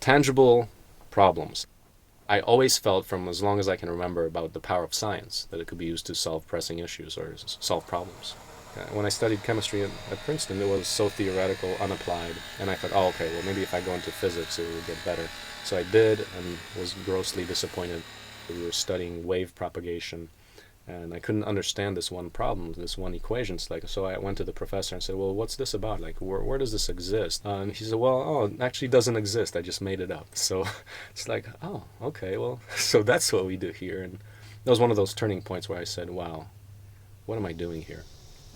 tangible problems. I always felt from as long as I can remember about the power of science, that it could be used to solve pressing issues or solve problems. When I studied chemistry at Princeton, it was so theoretical, unapplied, and I thought, oh, okay, well, maybe if I go into physics, it will get better. So I did, and was grossly disappointed. We were studying wave propagation, and I couldn't understand this one problem, this one equation. So I went to the professor and said, well, what's this about? Like, where does this exist? And he said, well, oh, it actually doesn't exist. I just made it up. So it's like, oh, okay, well, so that's what we do here. And that was one of those turning points where I said, wow, what am I doing here?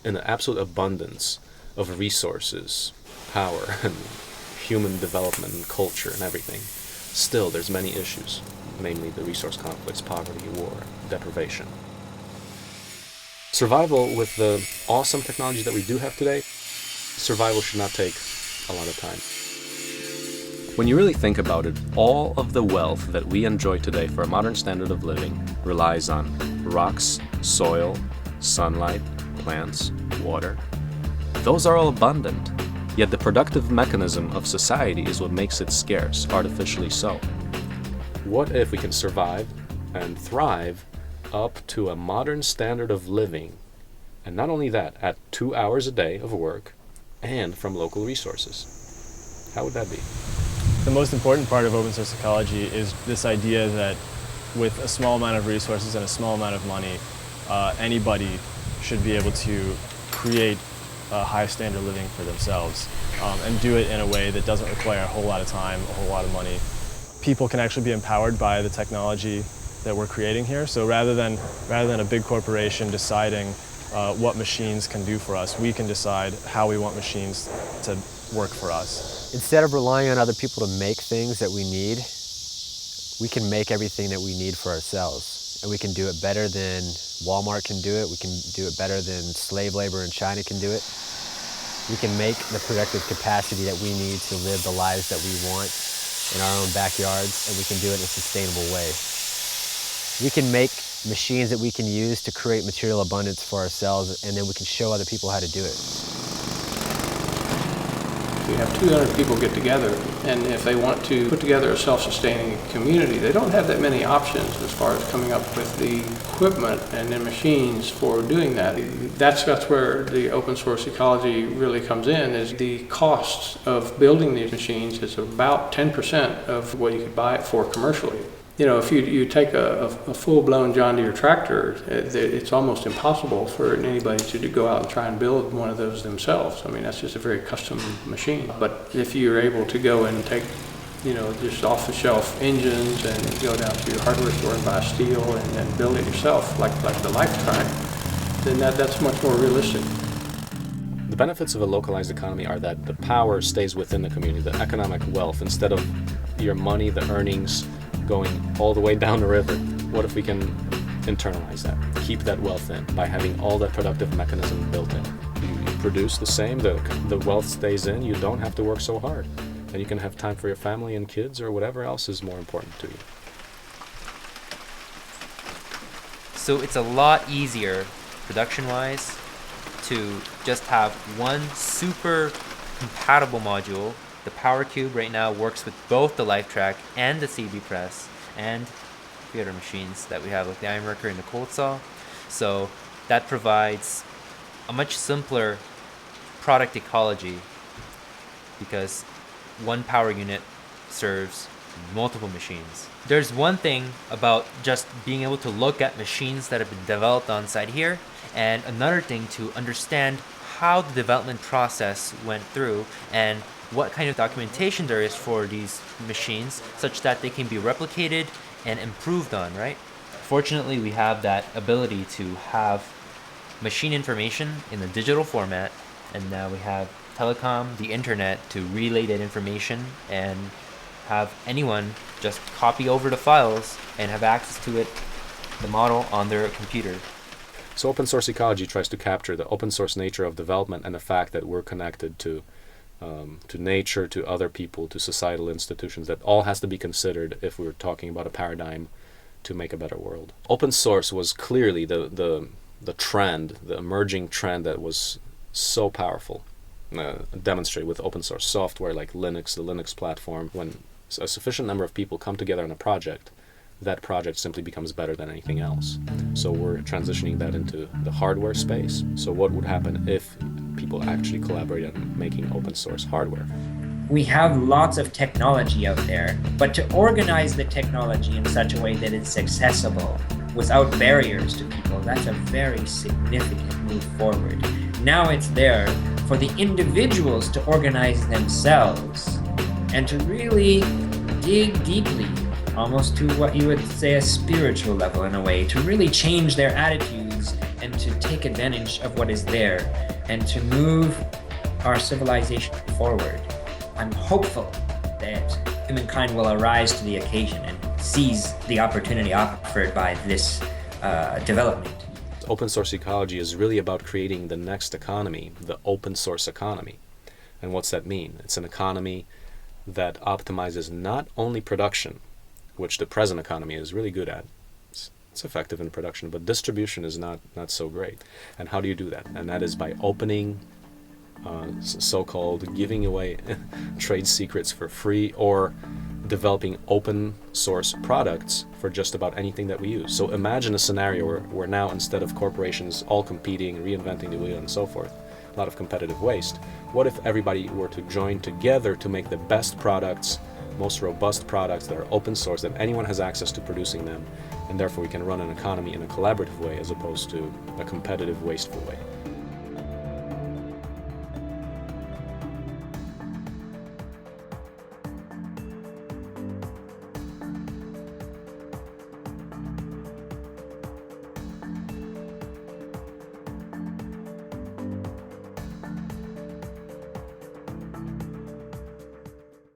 In the absolute abundance of resources, power, and human development and culture and everything, still there's many issues, namely the resource conflicts, poverty, war, deprivation. Survival with the awesome technology that we do have today, survival should not take a lot of time. When you really think about it, all of the wealth that we enjoy today for a modern standard of living relies on rocks, soil, sunlight, plants, water. Those are all abundant, yet the productive mechanism of society is what makes it scarce, artificially so. What if we can survive and thrive up to a modern standard of living, and not only that, at 2 hours a day of work and from local resources? How would that be? The most important part of open source ecology is this idea that with a small amount of resources and a small amount of money, anybody should be able to create a high standard of living for themselves and do it in a way that doesn't require a whole lot of time, a whole lot of money. People can actually be empowered by the technology that we're creating here. So rather than a big corporation deciding what machines can do for us, we can decide how we want machines to work for us. Instead of relying on other people to make things that we need, we can make everything that we need for ourselves. And we can do it better than Walmart can do it. We can do it better than slave labor in China can do it. We can make the productive capacity that we need to live the lives that we want in our own backyards, and we can do it in a sustainable way. We can make machines that we can use to create material abundance for ourselves, and then we can show other people how to do it. We have 200 people get together, and if they want to put together a self-sustaining community, they don't have that many options as far as coming up with the equipment and the machines for doing that. That's where the open source ecology really comes in, is the cost of building these machines is about 10% of what you could buy it for commercially. You know, if you take a full-blown John Deere tractor, it's almost impossible for anybody to go out and try and build one of those themselves. I mean, that's just a very custom machine. But if you're able to go and take, you know, just off-the-shelf engines and go down to your hardware store and buy steel and build it yourself, like the LifeTrack, then that's much more realistic. The benefits of a localized economy are that the power stays within the community, the economic wealth, instead of your money, the earnings, going all the way down the river. What if we can internalize that, keep that wealth in by having all that productive mechanism built in? You produce the same, the wealth stays in, you don't have to work so hard. And you can have time for your family and kids or whatever else is more important to you. So it's a lot easier, production-wise, to just have one super compatible module. The Power Cube right now works with both the LifeTrack and the CB Press and the other machines that we have, like the Ironworker and the Cold Saw. So that provides a much simpler product ecology because one power unit serves multiple machines. There's one thing about just being able to look at machines that have been developed on site here, and another thing to understand how the development process went through and what kind of documentation there is for these machines such that they can be replicated and improved on, right? Fortunately, we have that ability to have machine information in a digital format, and now we have telecom, the internet, to relay that information and have anyone just copy over the files and have access to it, the model, on their computer. So open source ecology tries to capture the open source nature of development and the fact that we're connected to nature, to other people, to societal institutions. That all has to be considered if we're talking about a paradigm to make a better world. Open source was clearly the trend, the emerging trend that was so powerful, demonstrated with open source software like Linux, the Linux platform. When a sufficient number of people come together on a project, that project simply becomes better than anything else. So we're transitioning that into the hardware space. So what would happen if people actually collaborate on making open source hardware? We have lots of technology out there, but to organize the technology in such a way that it's accessible without barriers to people, that's a very significant move forward. Now it's there for the individuals to organize themselves and to really dig deeply, almost to what you would say a spiritual level in a way, to really change their attitudes and to take advantage of what is there and to move our civilization forward. I'm hopeful that humankind will arise to the occasion and seize the opportunity offered by this development. Open source ecology is really about creating the next economy, the open source economy. And what's that mean? It's an economy that optimizes not only production, which the present economy is really good at. It's effective in production, but distribution is not so great. And how do you do that? And that is by opening so-called giving away trade secrets for free, or developing open source products for just about anything that we use. So imagine a scenario where now, instead of corporations all competing, reinventing the wheel and so forth, a lot of competitive waste, what if everybody were to join together to make the best products, most robust products that are open source, that anyone has access to producing them, and therefore we can run an economy in a collaborative way as opposed to a competitive, wasteful way.